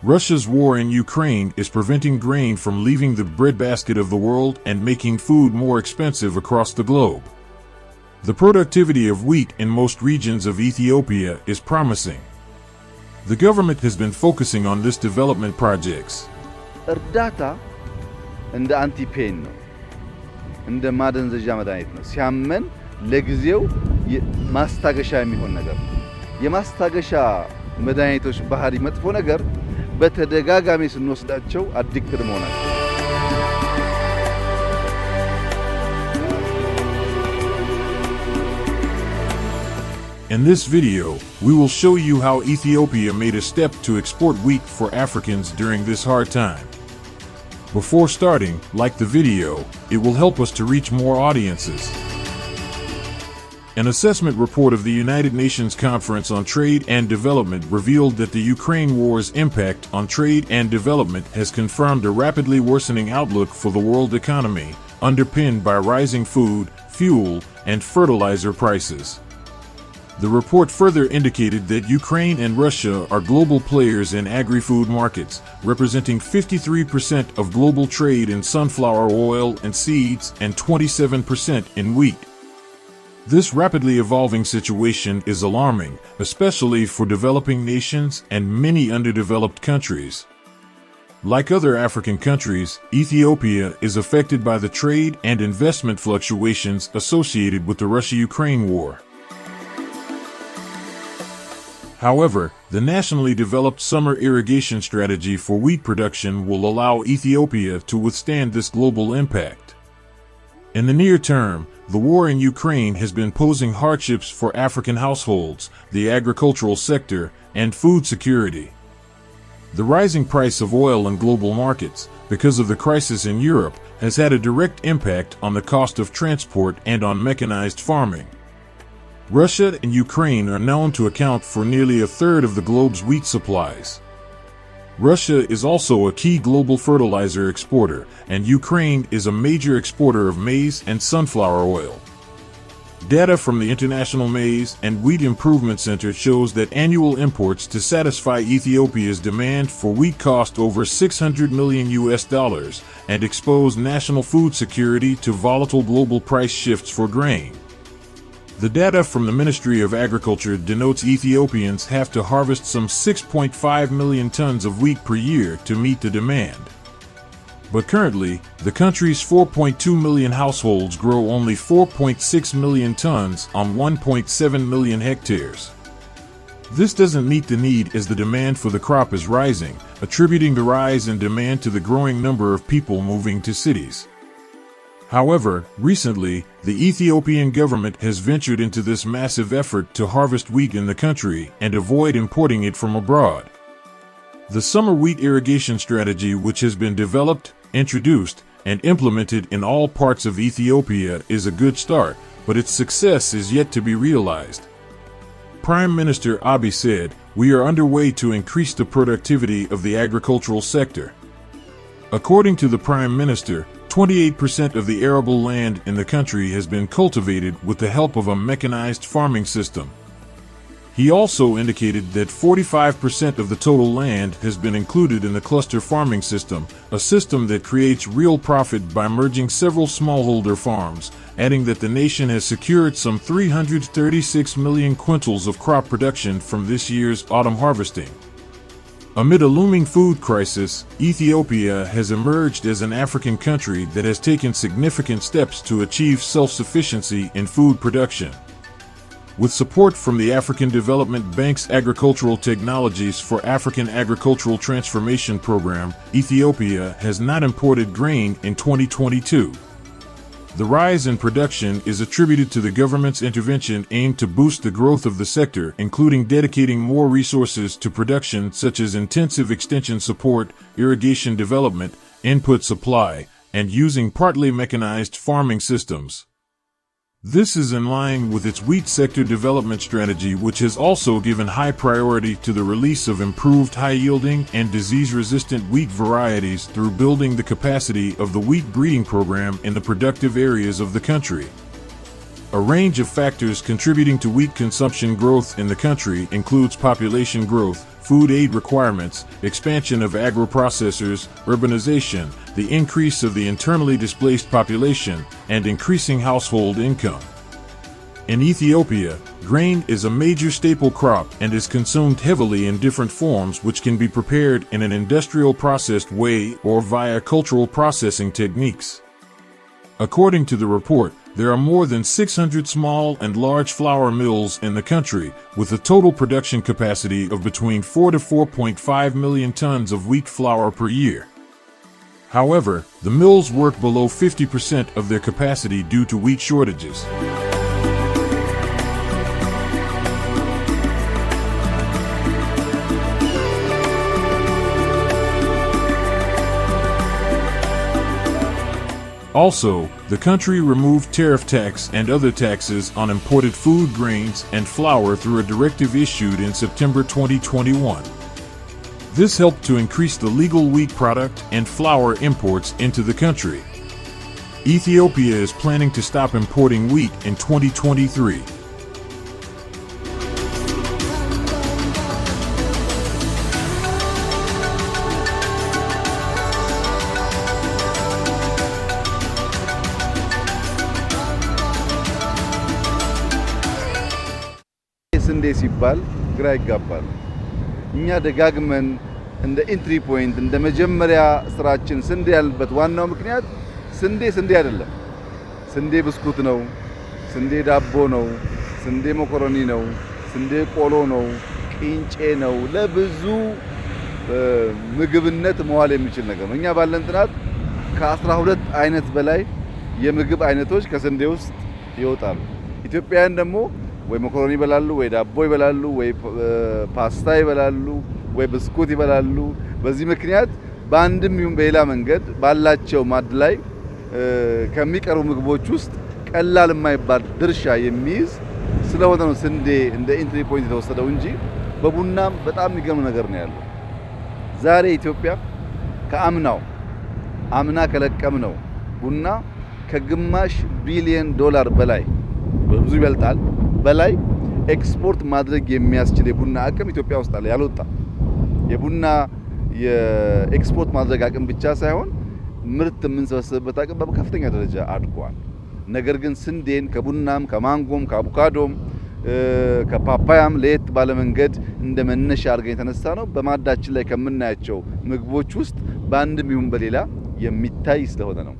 Russia's war in Ukraine is preventing grain from leaving the breadbasket of the world and making food more expensive across the globe. The productivity of wheat in most regions of Ethiopia is promising. The government has been focusing on this development projects. እርዳታ እንደ አንቲፔን ነው እንደ ማደንዘዣ መድኃኒት ነው ሲያመን ለጊዜው ማስታገሻ የሚሆን ነገር ነው የማስታገሻ መድኃኒቶች ባህሪ መጥፎ ነገር በተደጋጋሚ ስንወስዳቸው አዲክትድ መሆናቸው In this video, we will show you how Ethiopia made a step to export wheat for Africans during this hard time. Before starting, like the video, it will help us to reach more audiences. An assessment report of the United Nations Conference on Trade and Development revealed that the Ukraine war's impact on trade and development has confirmed a rapidly worsening outlook for the world economy, underpinned by rising food, fuel, and fertilizer prices. The report further indicated that Ukraine and Russia are global players in agri-food markets, representing 53% of global trade in sunflower oil and seeds and 27% in wheat. This rapidly evolving situation is alarming, especially for developing nations and many underdeveloped countries. Like other African countries, Ethiopia is affected by the trade and investment fluctuations associated with the Russia-Ukraine war. However, the nationally developed summer irrigation strategy for wheat production will allow Ethiopia to withstand this global impact. In the near term, the war in Ukraine has been posing hardships for African households, the agricultural sector, and food security. The rising price of oil in global markets, because of the crisis in Europe, has had a direct impact on the cost of transport and on mechanized farming. Russia and Ukraine are known to account for nearly a third of the globe's wheat supplies. Russia is also a key global fertilizer exporter, and Ukraine is a major exporter of maize and sunflower oil. Data from the International Maize and Wheat Improvement Center shows that annual imports to satisfy Ethiopia's demand for wheat cost over $600 million and expose national food security to volatile global price shifts for grain. The data from the Ministry of Agriculture denotes Ethiopians have to harvest some 6.5 million tons of wheat per year to meet the demand. But currently, the country's 4.2 million households grow only 4.6 million tons on 1.7 million hectares. This doesn't meet the need as the demand for the crop is rising, attributing the rise in demand to the growing number of people moving to cities. However, recently, the Ethiopian government has ventured into this massive effort to harvest wheat in the country and avoid importing it from abroad. The summer wheat irrigation strategy, which has been developed, introduced, and implemented in all parts of Ethiopia, is a good start, but its success is yet to be realized. Prime Minister Abiy said, "We are underway to increase the productivity of the agricultural sector." According to the Prime Minister, 28% of the arable land in the country has been cultivated with the help of a mechanized farming system. He also indicated that 45% of the total land has been included in the cluster farming system, a system that creates real profit by merging several smallholder farms, adding that the nation has secured some 336 million quintals of crop production from this year's autumn harvesting. Amid a looming food crisis, Ethiopia has emerged as an African country that has taken significant steps to achieve self-sufficiency in food production. With support from the African Development Bank's Agricultural Technologies for African Agricultural Transformation Program, Ethiopia has not imported grain in 2022. The rise in production is attributed to the government's intervention aimed to boost the growth of the sector, including dedicating more resources to production such as intensive extension support, irrigation development, input supply, and using partly mechanized farming systems. This is in line with its wheat sector development strategy, which has also given high priority to the release of improved high-yielding and disease-resistant wheat varieties through building the capacity of the wheat breeding program in the productive areas of the country. A range of factors contributing to wheat consumption growth in the country includes population growth, food aid requirements, expansion of agro-processors, urbanization, the increase of the internally displaced population, and increasing household income. In Ethiopia, grain is a major staple crop and is consumed heavily in different forms, which can be prepared in an industrial processed way or via cultural processing techniques. According to the report, there are more than 600 small and large flour mills in the country, with a total production capacity of between 4 to 4.5 million tons of wheat flour per year. However, the mills work below 50% of their capacity due to wheat shortages. Also, the country removed tariff tax and other taxes on imported food grains and flour through a directive issued in September 2021. This helped to increase the legal wheat product and flour imports into the country. Ethiopia is planning to stop importing wheat in 2023. ስንዴ ሲባል ግራ ይጋባል። እኛ ደጋግመን እንደ ኢንትሪ ፖይንት እንደ መጀመሪያ ስራችን ስንዴ ያልበት ዋናው ምክንያት ስንዴ አይደለም። ስንዴ ብስኩት ነው፣ ስንዴ ዳቦ ነው፣ ስንዴ መኮረኒ ነው፣ ስንዴ ቆሎ ነው፣ ቂንጬ ነው። ለብዙ ምግብነት መዋል የሚችል ነገር ነው። እኛ ባለን ጥናት ከ12 አይነት በላይ የምግብ አይነቶች ከስንዴ ውስጥ ይወጣሉ። ኢትዮጵያውያን ደግሞ ወይ መኮረኒ ይበላሉ፣ ወይ ዳቦ ይበላሉ፣ ወይ ፓስታ ይበላሉ፣ ወይ ብስኩት ይበላሉ። በዚህ ምክንያት በአንድም ይሁን በሌላ መንገድ ባላቸው ማድ ላይ ከሚቀርቡ ምግቦች ውስጥ ቀላል የማይባል ድርሻ የሚይዝ ስለሆነ ነው ስንዴ እንደ ኢንትሪ ፖይንት የተወሰደው እንጂ በቡናም በጣም የሚገርም ነገር ነው ያለው። ዛሬ ኢትዮጵያ አምና ከለቀምነው ቡና ከግማሽ ቢሊዮን ዶላር በላይ ብዙ ይበልጣል በላይ ኤክስፖርት ማድረግ የሚያስችል የቡና አቅም ኢትዮጵያ ውስጥ አለ። ያልወጣ የቡና የኤክስፖርት ማድረግ አቅም ብቻ ሳይሆን ምርት የምንሰበስብበት አቅም በከፍተኛ ደረጃ አድጓል። ነገር ግን ስንዴን ከቡናም ከማንጎም ከአቮካዶም ከፓፓያም ለየት ባለ መንገድ እንደ መነሻ አድርገን የተነሳ ነው። በማዳችን ላይ ከምናያቸው ምግቦች ውስጥ በአንድም ይሁን በሌላ የሚታይ ስለሆነ ነው።